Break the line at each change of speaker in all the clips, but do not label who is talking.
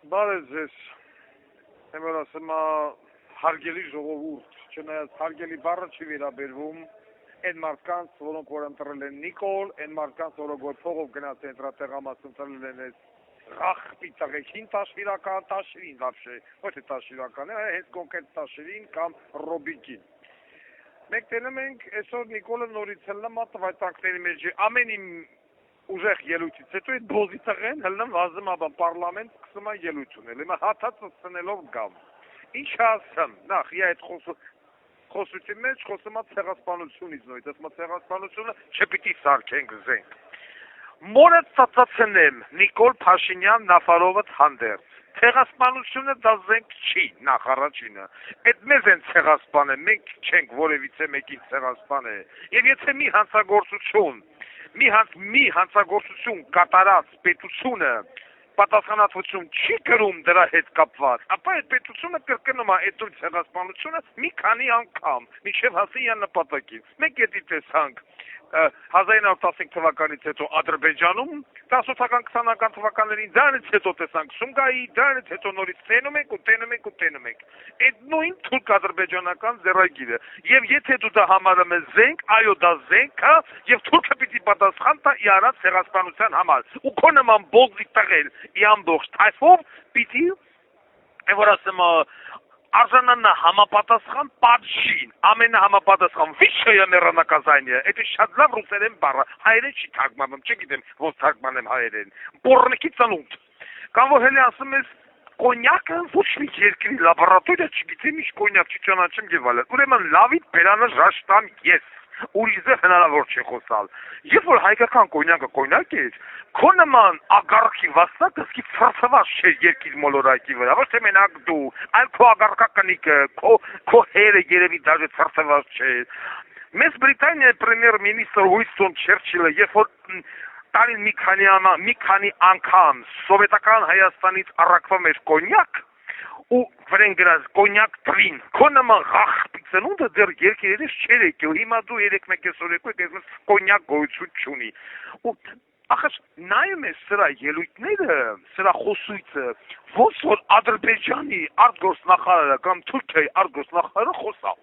Բարև ձեզ, որ ասեմ հարգելի ժողովուրդ, չնայած հարգելի բառը չի վերաբերվում այն մարդկանց, որոնք որ ընտրել են Նիկոլ, այն մարդկանց, որոնք որ փողով գնաց ընտրատեղամաս ընտրել են այս ռախպի տղեկին տաշվիրական, տաշիրին վաբշե, ոչ թե տաշվիրական է, հենց կոնկրետ տաշիրին կամ ռոբիկին։ Մենք տենում ենք այսօր Նիկոլը նորից հլնամա տվայտանքների մեջ ամեն իմ ուժեղ ելույթից հետո այդ բոզի տղեն հլնամ վազում աբան պարլամենտ սկսում է ելույթ ունել, հիմա հաթած ծնելով գամ։ Ինչ ասեմ, նախ իա այդ խոսույթի մեջ խոսում է ցեղասպանությունից նույնիսկ, ասում է ցեղասպանությունը չպիտի սարքենք զենք։ Մորը ծածացնեմ Նիկոլ Փաշինյան Նաֆարովը հանդերձ։ Ցեղասպանությունը դա զենք չի, նախ առաջինը։ Այդ մեզ են ցեղասպանը, մենք չենք որևիցե մեկին ցեղասպանը։ Եվ եթե մի հանցագործություն կատարած պետությունը պատասխանատվություն չի կրում դրա հետ կապված, ապա այդ պետությունը կրկնում է այդ ցեղասպանությունը մի քանի անգամ, մինչև հասնի իր նպատակին։ Մենք էդի տեսանք 1915 թվականից հետո Ադրբեջանում, 18-ական 20-ական թվականներին դրանից հետո տեսանք Սումգայի, դրանից հետո նորից տենում ենք։ Այդ նույն թուրք-ադրբեջանական ձեռագիրը։ Եվ եթե դու դա համարում ես զենք, այո դա զենք է, եւ թուրքը պիտի պատասխան տա իր արած ցեղասպանության համար։ Ու քո նման բոզի տղեր ի ամբողջ թայֆով պիտի որ ասեմ արժանանա համապատասխան պատժին, ամենահամապատասխան վիշչը մեռանակազայնը, это շատ լավ ռուսերեն բառը, հայերեն չի թարգմանում, չգիտեմ ոնց թարգմանեմ հայերեն, բորնիկի ծնունդ, կամ որ հելի ասում ես կոնյակը ոչ մի երկրի լաբորատորիա չգիտեմ ինչ կոնյակ չի ճանաչում եւ այլն, ուրեմն լավիդ բերանը ժաշտամ ես, ուրիշը հնարավոր չէ խոսալ, երբ որ հայկական կոնյակը կոնյակ էր, քո նման ագարքի վաստակը սկի ծրծված չէ երկիր մոլորակի վրա, ոչ թե մենակ դու, այլ քո ագարկակնիկը, քո հերը երևի դաժե ծրծված չէ։ Մեծ Բրիտանիայի պրեմիեր-մինիստրը Ուինստոն Չերչիլը, երբ որ տարին մի քանի անգամ սովետական Հայաստանից առաքվում էր կոնյակ, ու վրեն գրած կոնյակ տրին, քո նման ղախպի ծնունդը դեռ երկիրերից չէր եկել, հիմա դու 3-1 օր եկու ես կոնյակ գոյություն չունի։ Ու ախր նայում ես սրա ելույթները, սրա խոսույցը, ոնց որ Ադրբեջանի արտգործնախարարը կամ Թուրքիայի արտգործնախարարը խոսալ։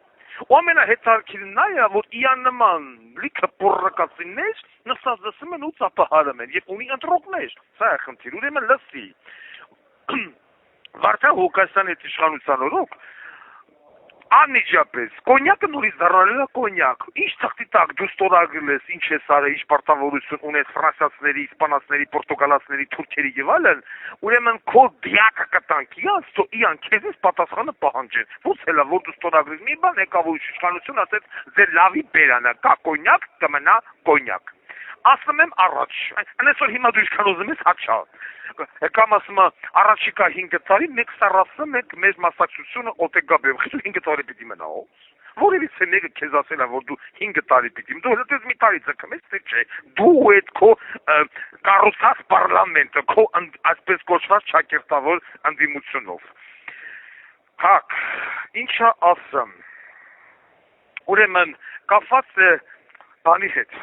Ու ամենահետաքրքիրն նա է, որ իան նման լիքը պոռակացիներ նստած լսում են ու ծափահարում են եւ ունի ընտրողներ։ Սա է խնդիր, ուրեմն լսի։ Վարդան Ղուկասյանի իշխանության օրոք անմիջապես կոնյակը նորից դառնալու է կոնյակ։ Ինչ թղթի տակ դու ստորագրել ես, ինչ ես արել, ինչ պարտավորություն ունես ֆրանսիացիների, իսպանացիների, պորտուգալացիների, թուրքերի եւ այլն, ուրեմն քո դիակը կտանք իան քեզից պատասխանը պահանջեն։ Ոնց է լավ որ դու ստորագրես մի բան, եկավ ու իշխանություն ասեց ձեր լավի բերանը, կա կոնյակ, կմնա կոնյակ։ Ասում եմ առաջ, այնպես հիմա դու ինչքան ուզում ես հաճա։ Կամ ասում առաջիկա 5 տարի մեկ սարասը մեկ մեր մասնակցությունը օտեգաբեմ, խիսու 5 տարի պիտի մնա ո։ Որևիցե մեկը քեզ ասել է որ դու 5 տարի պիտի, դու հետո մի տարի ցկում ես, թե չէ։ Դու այդ քո կառուցած պարլամենտը, քո այսպես կոչված ճակերտավոր ընդդիմությունով։ Հակ, ինչա ասեմ։ Ուրեմն կապված է բանի հետ։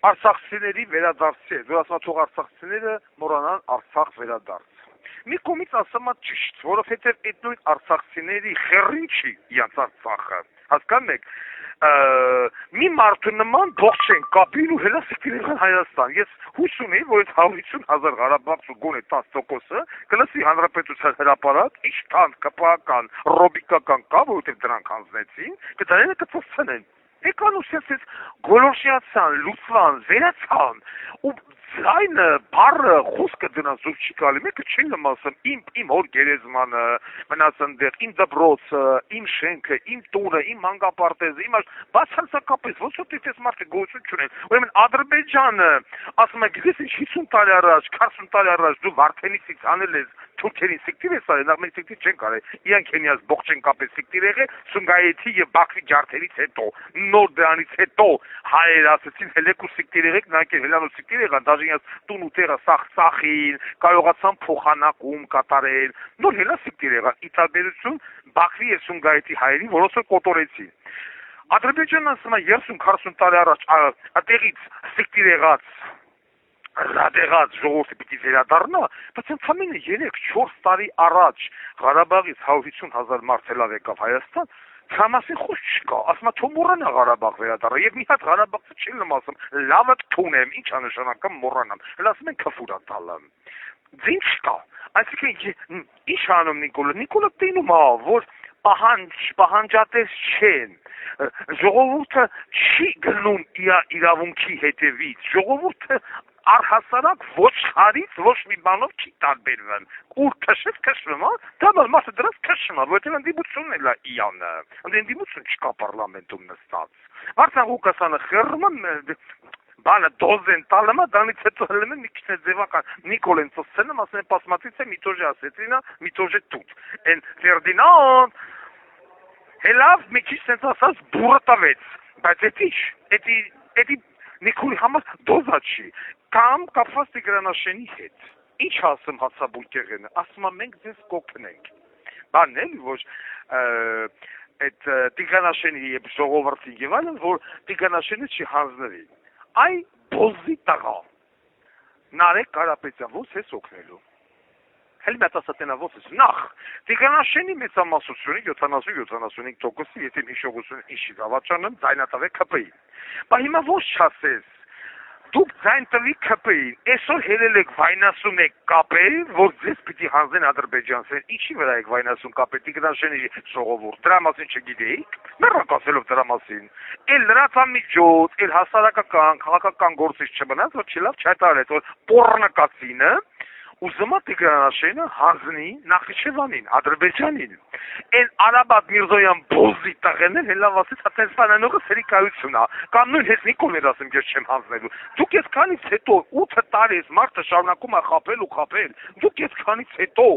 Արցախցիների վերադարձի, դու ասում ես թող արցախցիները մոռանան Արցախ վերադարձ։ Մի կողմից ասում եմ ճիշտ, որովհետև այդ նույն արցախցիների խեռին չի իրանց Արցախը։ Հասկանում եք, մի մարդու նման ողջ են կապին ու հելա սիկիրեղան Հայաստան։ Ես հույս ունեի, որ այդ 150,000 ղարաբաղցու գոնե 10%-ը կլսի հանրապետության հրապարակ, իշխան, ԿՊԱ-ական, ռոբիկական կա, որովհետև դրանք հանձնեցին, կդրաները կծծնեն։ Եկան ու սենց գոլորշիացան, լուծվան, վերացան, ու ձայնը, բառը, խոսքը դրանց զուր չի գալի, մեկը չի ասում, իմ հոր գերեզմանը, մնաց ընդեղ, իմ դպրոցը, իմ շենքը, իմ տունը, իմ մանկապարտեզը, բացարձակապես, ոնց որ դες մարդը գոյություն չունեն, ուրեմն Ադրբեջանը, ասում է, գիտես ինչ 50 տարի առաջ, 40 տարի առաջ դու Վարդենիսից անել ես թուրքերին սիկտիր ես արել, նախ մենք սիկտիր չենք արել, իրանք հենիած բողջ են կապել սիկտիր եղել Սումգայիթի եւ Բաքվի ջարդերից հետո, նոր դրանից հետո հայեր ասեցին հելեկ ու սիկտիր եղեք, նրանք հելան ու սիկտիր եղան, դաժե իրանք տուն ու տեղը սախին, կարողացան փոխանակում կատարել, նոր հելա սիկտիր եղան, ի տարբերություն Բաքվի եւ Սումգայիթի հայերի, որոնց որ կոտորեցին։ Ադրբեջանը ասում է 30-40 տարի առաջ այդտեղից սիկտիր եղած ռադեղած ժողովուրդը պիտի վերադառնա, բայց ընդամենը 3-4 տարի առաջ Ղարաբաղից 150,000 մարդ ելավ եկավ Հայաստան, դրա մասին խոսք չկա, ասում է թող մոռանա Ղարաբաղ վերադառնա, եւ մի հատ Ղարաբաղցի չեմ ասում, լավը թունեմ, ի՞նչ է նշանակում մոռանամ, հələ ասում են քֆուրա տալը, ձին չկա, այսինքն ի՞նչ անում Նիկոլը տենում է, որ պահանջատես չեն, ժողովուրդը չի գնում իրավունքի հետևից, ժողովուրդը առհասարակ ոչխարից ոչ մի բանով չի տարբերվում, ուր քշեց քշվում, դա մարդը դրանց քշում է, որտեղ ընդդիմությունն էլ է իանը, ընդդիմություն չկա պարլամենտում նստած, Վարդան Ղուկասյանը խռնում բանը դոզեն տալը, դրանից հետո հելում են մի քիչ ձևական Նիկոլեն ծոցցնում, ասում են պասմատից է մի տոժե ասեցինա, մի տոժե տուտ, են Ֆերդինանդ, հելավ մի քիչ սենց ասած բուրը տավեց, բայց էդի Նիկոլի համար դոզա չի, կամ կապված Տիգրանաշենի հետ, ինչ ասում Հացաբուլկեղենը, ասում է մենք ձեզ կոփնենք, բանն էլի, որ այդ Տիգրանաշենի և ժողովրդի և այլն, որ Տիգրանաշենը չի հանձնվի, այ բոզի տղա, Նարեկ Կարապետյան, ոնց ես օգնելու, հել մեծ ասատենա ոնց ես, նախ, Տիգրանաշենի մեծամասնությունը 70-75%, եթե հիշողությունը իշի գավաճանում, ձայնատավ է ԿՊ-ի, բա հիմա ոնց չասես, դուք ձայն տվի ԿՊ-ին, այսօր հելել եք վայնասուն եք կապել, որ ձեզ պիտի հանձնեն Ադրբեջանցեն, ինչի վրա եք վայնասուն կապել, Տիգրանաշենի ժողովուրդ, դրա մասին չգիտեիք, մեռակ ասելով դրա մասին, էլ լրատվամիջոց, էլ հասարակական, քաղաքական գործիչ չմնաց, որ չի լավ չհայտարարեց, որ պոռնկացինը ուզում է Տիգրանաշենը հանձնի Նախիջևանին, Ադրբեջանին, են Արաբատ Միրզոյան բոզի տղեներ հելավ ասեց, հատենց բանանողը սերիկայություն է, կամ նույն հետ Նիկոլներ ասում, ես չեմ հանձնելու, դուք ես քանից հետո 8 տարի ես մարդը շարունակում է խապել, դուք ես քանից հետո,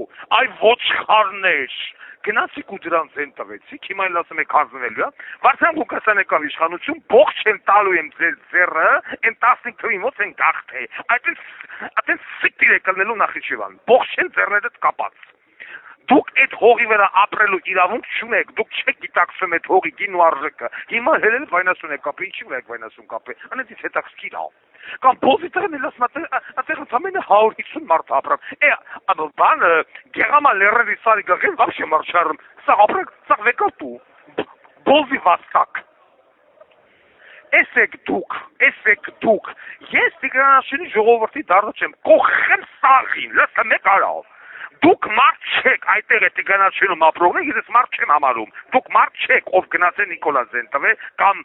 այ ոչխարներ, գնացիք ու դրանց են տվեցիք, հիմա էլ ասում եք հանձնվելու, Վարդան Ղուկասյան եկավ իշխանություն, բողջ չեն տալու եմ ձեր ձեռը, են 15 թվին ոնց են գաղթե, այդպես սիկտիր է կլնելու Նախիջևան, բողջ չեն ձեռներդ կապած, դուք այդ հողի վրա ապրելու իրավունք չունեք, դուք չեք գիտակցում այդ հողի գինու արժեքը, հիմա հելել վայնասուն եք կապել, ինչի վրա եք վայնասուն կապել, անեցից հետաքրքիր է, կամ բոզի տղեն էլ ասում, այդտեղ ընդամենը 150 մարդ ապրում, բանը, գեղամա լերերի սարի գղեն, վաբշե մարդ սա ապրեք, սա վեկատու, բոզի վաստակ, Էսեք դուք, ես Տիգրանաշենի ժողովրդի դարձ չեմ, կողխեմ սաղին, լսը մեկ արավ, դուք մարդ չեք, այդտեղ է Տիգրանաշենում ապրողներ, ես մարդ չեմ համարում, դուք մարդ չեք, ով գնաց է Նիկոլա Զենտվե կամ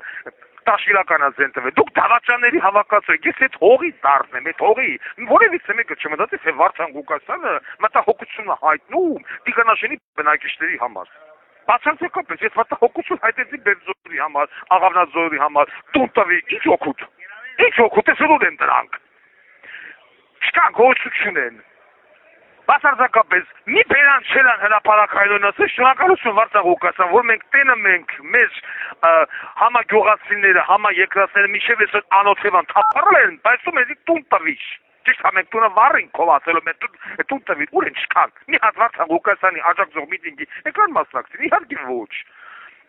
Տաշիրականա Զենտվե, դուք դավաճանների հավաքածու եք, ես այդ հողի դարձն եմ, այդ հողի, որևիցե մեկը չմտածեց, թե Վարդան Ղուկասյանը մտահոգություն է հայտնում Տիգրանաշենի բնակիչների համար։ Բացարձակապես, ես մտահոգություն հայտեցի Բերձորի համար, Աղավնաձորի համար, Տունտավի, ինչ օգուտ ես ուր են դրանք, չկա գոյություն են, բացարձակապես, մի բերան չելան հրապարակայնոն ասել, շնորհակալություն Վարդան Ղուկասյան, որ մենք տենում ենք մեր համագյուղացիները, համաերկրացիները, միշև այսօր անօթևան թափառել են, բայց ու մեզի տուն տվիշ, ճիշտ է մենք տունը վառին քովացելով, մեր տուն տվիր, ուր են չկան, մի հատ Վարդան Ղուկասյանի աջակցող միտինգի, եկան մասնակցին, իհարկե ոչ,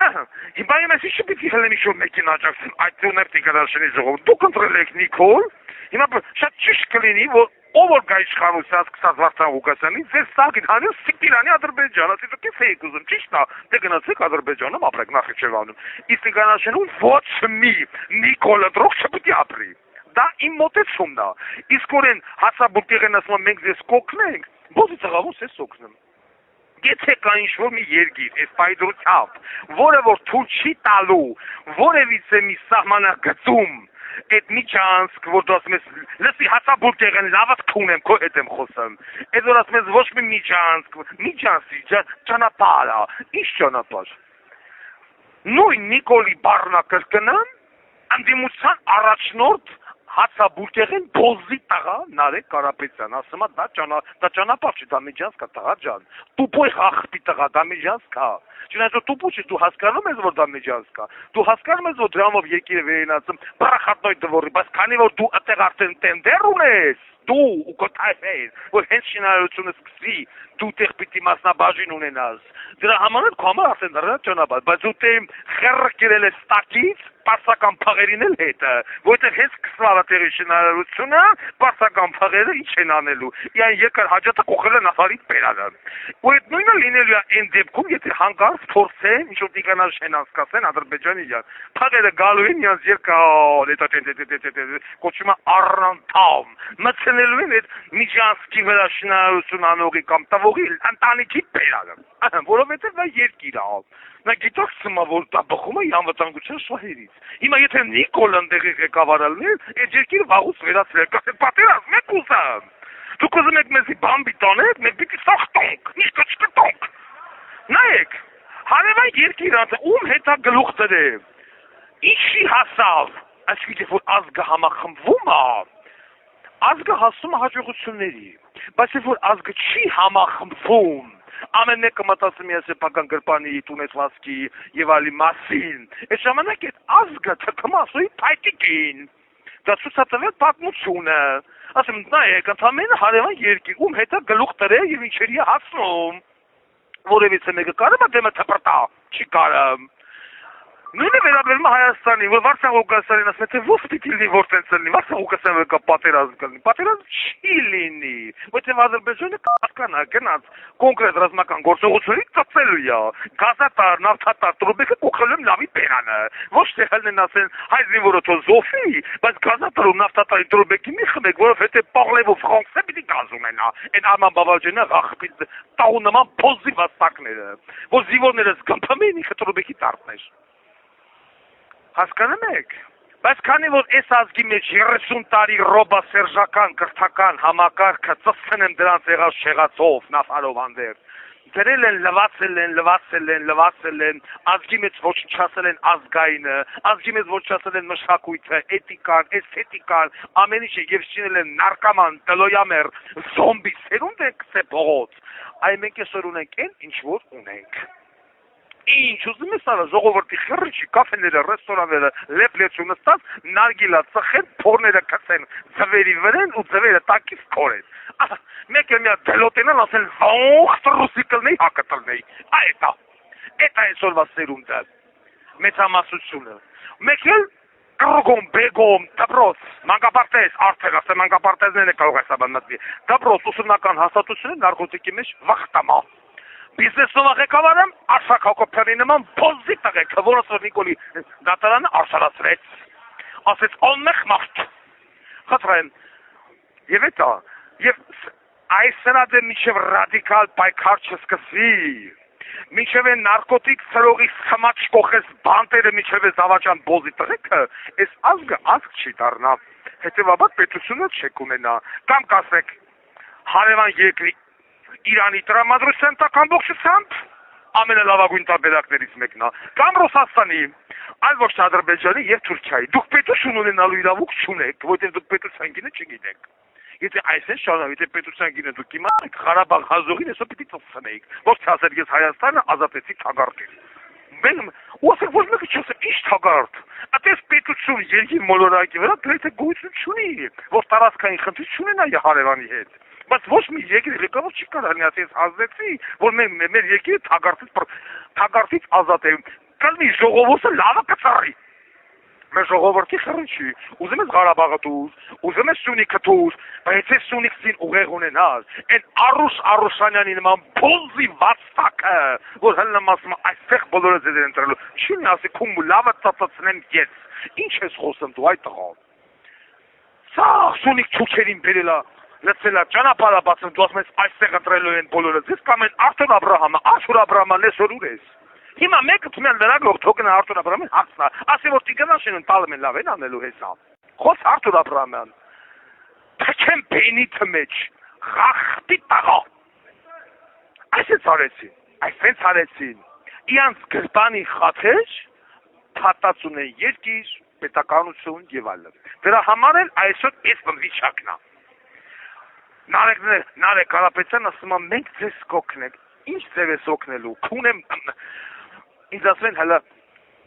հիմա ես ինչի պիտի հելեմ ինչ-որ մեկին աջակցեմ, այդ տուներ Տիգրանաշենի ժողովուրդ, դուք ընտրել եք Նիկոլ, հիմա շատ ճիշտ կլինի, որ ով որ գա իշխանության սկսած Վարդան Ղուկասյանից, ձեր սակին հանել Սիկիրանի Ադրբեջան, ասեցիք դուք եք ուզում, ճիշտ է, դե գնացեք Ադրբեջանում ապրեք Նախիջևանում, իսկ Տիգրանաշենում ոչ մի Նիկոլը դրող չպիտի ապրի, դա իմ մոտեցումն է, իսկ որ են Հացաբուլկեղեն ասում են մենք ձեզ կօգնենք, բոզի ծղավոս ես օգնում, գեցե կա ինչ-որ մի երգիր, այս պայդրությամբ, որը որ թույլ չի տալու, որևիցե մի սահմանագծում, այդ Միջանցք, որ դու ասում ես, լսի Հացաբուլկեղեն լավად քունեմ, քո հետ եմ խոսում, այդ որ ասում ես ոչ մի Միջանցքի ճանապարհ, ինչ ճանապարհ, նույն Նիկոլի բառնակրկնան, ընդդիմության առաջնորդ Հացաբուլկեղեն բոզի տղա Նարեկ Կարապետյան, ասում է դա ճանապարհ չի, դա Միջանցք է տղա ջան, տուպոյ խախտի տղա, դա Միջանցք է, չնայած որ տուպու չի, դու հասկանում ես որ դա Միջանցք է, դու հասկանում ես որ դրամով երկիրը վերենացում, բռախատնոյ դվորի, բայց քանի որ դու այդտեղ արդեն տենդեր ունես, դու ու կոթայֆես, որ հենց շինարարությունը սկսի, դու տեղ պիտի մասնաբաժին ունենաս, դրա համար քո համար արդեն դրա ճանապարհ, բայց դու տեմ խեռը կերել ես տակից, պարսական փաղերին էլ հետը, որտեղ հենց կսլավատերի շինարարությունը պարսական փաղերը ինչ են անելու։ Իան երկար հաջատը կողել են նավարից բերանը։ Ու այդ նույնը լինելու է այն դեպքում, եթե հանկարծ փորձեն ինչ-որ տիկանալ շեն անցկացեն Ադրբեջանի յան։ Փաղերը գալու են իրանց երկար կոչվում է առանթամ։ Մտցնելու են այդ միջանցքի վրա շինարարություն անողի կամ տվողի ընտանիքի բերանը։ Որովհետև նա երկիր է։ Նա գիտակցում է, որ դա բխում է անվտանգության շահերից։ Հիմա եթե Նիկոլան դեղի ղեկավարելն է, այդ երկիրը վաղուց վերացրել, կասեն պատերազմ եք ուզում։ Դուք ուզում եք մեզի բամբի տանեք, մենք պիտի սախտոնք, միշտ չկտոնք։ Նայեք, հարևան երկիրանց ում հետ է գլուխ դրել։ Ինչի հասավ, այսինքն որ ազգը համախմբվում է, ազգը հասնում է հաջողությունների, բայց որ ազգը չի համախմբվում, ամեն մեկը մտածում է սեփական գրպանի տունեցվածքի եւ այլի մասին, այդ ժամանակ այդ ազգը թքում ասոյի փայտիկին, դա ցուցադրել պատմությունը, ասում նայեք, ընդամենը հարևան երկիր, ում հետ է գլուխ դրել եւ ինչերի է հասնում, որևիցե մեկը կարող է դեմը թփրտա, չի կարող։ Նույնը վերաբերում է Հայաստանի, որ Վարշավ Ղուկասյանին ասում է, թե ո՞վ պիտի լինի, որ տենց լինի, Վարշավ Ղուկասյանը կա պատերազմ կլինի, պատերազմ չի լինի, որտեղ Ադրբեջանը կհասկանա գնաց կոնկրետ ռազմական գործողությունների ծծելու է, գազատար, նավթատար, տրուբեկը կողքելում լավի բերանը, ոչ թե հելնեն ասեն, հայ զինվորը թո զոֆի, բայց գազատար ու նավթատարի տրուբեկի մի խմեք, որովհետև պաղլևով ֆրանսը պիտի գազ ունենա, այն Արման Բաբաջյանը ղախպի տաղու նման փոզի վաստակները, որ զինվորները զգմփում էին ինքը տրուբեկի տարտներ։ Հասկանում եք, բայց քանի որ այս ազգի մեջ 30 տարի ռոբասերժական կրթական համակարգը ծծկեն են դրանց եղած շեղացով, նավարով հանդեր, դրել են, լվացել են, ազգի մեջ ոչնչացել են ազգայինը, ազգի մեջ ոչնչացել են մշակույթը, էթիկան, էսթետիկան, ամեն ինչը եւ շինել են նարկաման, տլոյամեր, զոմբի, սերունդ են կսե փողոց, այ մենք այսօր ունենք այն, ինչ որ ունենք։ Ինչ ուզում ես արա ժողովրդի խռիչի կաֆեները, ռեստորանները լեփլեցու նստած նարգիլա ծխեն, փորները կծեն ձվերի վրան ու ձվերը տակից կորեն։ Մեկ էլ միա դելոտենան ասեն ողջ ռուսի կլնեի հակը տլնեի։ Այդ է այսօրվա սերունդը, մեծամասնությունը։ Մեկ էլ կրոգոմ, բեգոմ, դպրոց, մանկապարտեզ, արդեն ասեմ մանկապարտեզները կարող է սաբան մտվի։ Դպրոց ուսումնական հաստատությունը նարկոտիկի մեջ վախտամա։ Բիզնեսով ղեկավարը Արշակ Հակոբյանի նման փոզի տղեկ, որը որ Նիկոլի դատարանը արշալացրեց, ասեց անմեղ մարդ, խնդրեմ, եւ էտա, եւ այս սրադը միջև ռադիկալ պայքար չսկսվի, միջև են նարկոտիկ ծրողի սմաչ կողես բանտերը միջև է զավաճան բոզի տղեկը, այս ազգը ազգ չի դառնա, հետևաբար պետությունը չեք ունենա, կամ կասեք հարևան երկրի Իրանի տրամադրության տակ ամբողջությամբ ամենալավագույն տարբերակներից մեկն է, կամ Ռուսաստանի, այլ ոչ թե Ադրբեջանի եւ Թուրքիայի։ Դուք պետություն ունենալու իրավունք չունեք, որտեղ դուք պետության գինը չգիտեք։ Եթե այսպես շարունակ, եթե պետության գինը դուք իմանաք, Ղարաբաղ հազողին այսօր պիտի ծծկնեիք։ Ոչ թե ասել ես Հայաստանը ազատեցի թագարտին։ Ոսեք ոչ մեկը չասե ինչ թագարտ։ Այդպես պետություն երկիր մոլորակի վրա դրեթե գույություն չունի, որ տարածքային խնդիր չունենա հարևանի հետ։ Բայց ոչ մի երկիր ղեկավար չի կարող ասես ազդեցի, որ մեր երկիրը թագարտից ազատ է։ Կլինի ժողովուրդը լավը կծառի։ Մեր ժողովրդի խռնչի, ուզում ես Ղարաբաղը տուր, ուզում ես Սյունիքը տուր, բայց եթե Սյունիքին ուղեղ ունենալ, այն Արուշանյանի նման փոզի վաստակը, որ հլնում ասում այստեղ բոլորը ձեզ են ընտրելու, չի ասի քում լավը ծածացնեմ ես։ Ինչ ես խոսում դու այդ տղա։ Սա Սյունիք չուչերին բերելա լցելա ճանապարհը բացում, դու ասում ես այստեղ ընտրելու են բոլորը ձեզ կամ են Արթուր Աբրահամը, Աշուր Աբրահամը լեսոր ուր ես։ Հիմա մեկը թմել լրագրող թողնա Արթուր Աբրահամին հացնա, ասի որ տիգնաշեն տալում են լավ են անելու հեսա։ Խոս Արթուր Աբրահամյան։ Թքեմ բենի թմեջ, խախտի տաղա։ Այսպես արեցին։ Իրանց գրպանի խաթեր փաթացուն են երկիր, պետականություն եւ այլն։ Դրա համար էլ այսօր այս վիճակն է։ Նարեկ Կարապետյան ասում է մենք ձեզ կօգնենք, ինչ ձեզ ես օգնելու, քունեմ, ինձ ասում են հələ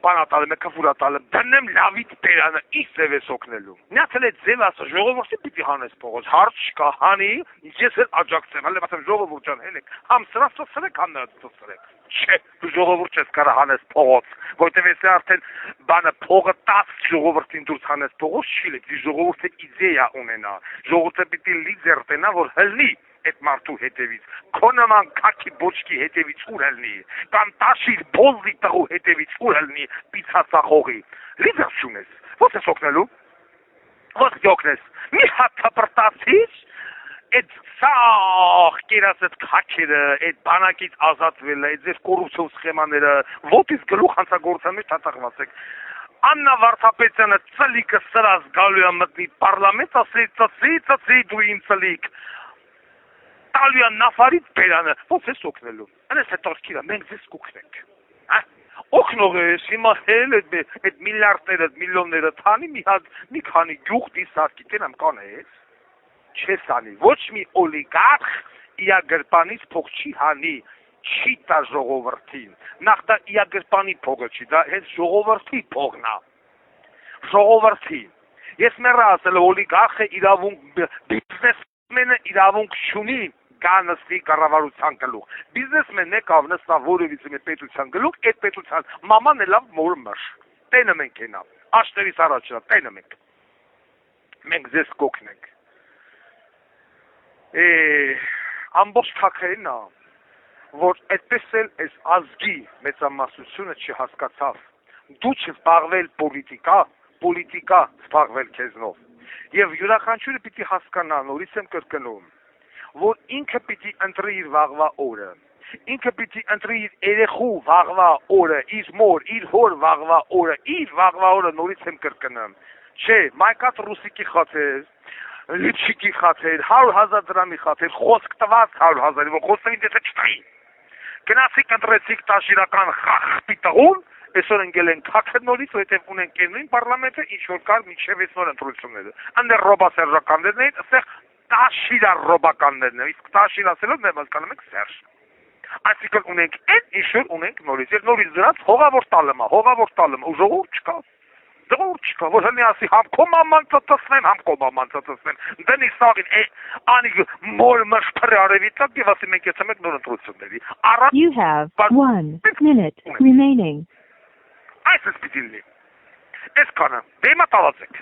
բանատալը, մեկը ֆուրատալը, դնեմ լավից բերանը, ինչ ձև ես օգնելու։ Միացել է ձև ասա, ժողովրդի պիտի հանես փողոց, հարց չկա, հանի, ես էլ աջակցեմ, հələ ասեմ ժողովուրդ ջան, հենեք, համ սրած ծծրեք, համ նրանց ծծրեք։ Չէ, ժողովուրդ չես կարա հանես փողոց, որտեվ ես արդեն բանը փողը 10 ժողովրդին դուրս հանես փողոց չի լի, ժողովուրդը իդեա ունենա, ժողովուրդը պիտի լիդեր տնա, որ հլնի այդ մարդու հետևից, քո նման քաքի բոճկի հետևից ուր հլնի, կամ տաշիր բոզի տղու հետևից ուր հլնի, պիցացախողի, լիդեր չունես, ո՞ց ես օգնելու, ո՞ց դյոքնես, մի հատ թպրտացիր, այդ սաղ կերած այդ քաքերը, այդ բանակից ազատվելը, այդ ձեր կոռուպցիոն սխեմաները, ոտից գլուխ հանցագործության մեջ թաթախված եք, Աննա Վարդապետյանը ծլիկը սրած գալու է մտնի պարլամենտ, ասի ծծի դու իմ ծլիկ, տալու է նավարից բերանը, ո՞ց ես օգնելու, անես է տորքիրա, մենք ձեզ կուքնենք, օգնող ես, հիմա հել այդ միլիարդները, միլիոնները թանի մի քանի գյուղ դիսարկի, տենամ կանես, չես անի, ոչ մի օլիգարխ իա գրպանից փող չի հանի, չի տա ժողովրդին, նախ դա իա գրպանի փողը չի, դա հենց ժողովրդի փողն է, ժողովրդի, ես մեռա ասել օլիգարխը իրավունք, բիզնեսմենը իրավունք չունի, գա նստի կառավարության գլուխ, բիզնեսմենն է կավ նստա որևիցե մի պետության գլուխ, այդ պետության մաման է լավ մոր մշ, տենը մենք ենա, աշտերից առաջ տենը մենք ձեզ կոքնենք, ամբողջ թաքերին է, որ այդպես էլ այս ազգի մեծամասնությունը չհասկացավ, դու չզբաղվել պոլիտիկա զբաղվել քեզնով, և յուրաքանչյուրը պիտի հասկանա, նորից եմ կրկնում, որ ինքը պիտի ընտրի իր վաղվա օրը, ինքը պիտի ընտրի իր երեխու վաղվա օրը, իր մոր, իր հոր վաղվա օրը, իր վաղվա օրը նորից եմ կրկնում, չէ, մայկած ռուսիկի խացեր, լիպշիկի խացեր, 100,000 դրամի խացեր, խոսք տված 100,000, որ խոսքին դեսը չտայի, գնացիք ընտրեցիք տաշիրական խախպի տղուն, այսօր ընկել են քաքը նորից, որտեղ ունեն կերնույն պարլամենտը, ինչ որ կար մինչև այսօր ընտրությունները, այնտեղ ռոբասերժականներն էին, այստեղ տաշիրար ռոբականներն են, իսկ տաշիր ասելով դեմ հասկանում եք սերժ, այսինքն ունենք այն, ինչ որ ունենք նորից, եւ նորից դրանց հողավոր տալը, ու ժողովուրդ չկա, որ հնի ասի համ քո մաման ծծծնեմ, համ քո մաման ծծծնեմ, դնի սաղին, անի մոր մշպրի արևիտակ եւ ասի մենք եցեմ եք նոր ընտրությունների,
You have 1 minute remaining.
Այս ես պիտի լինի, այս կանը, դեմա տալած եք.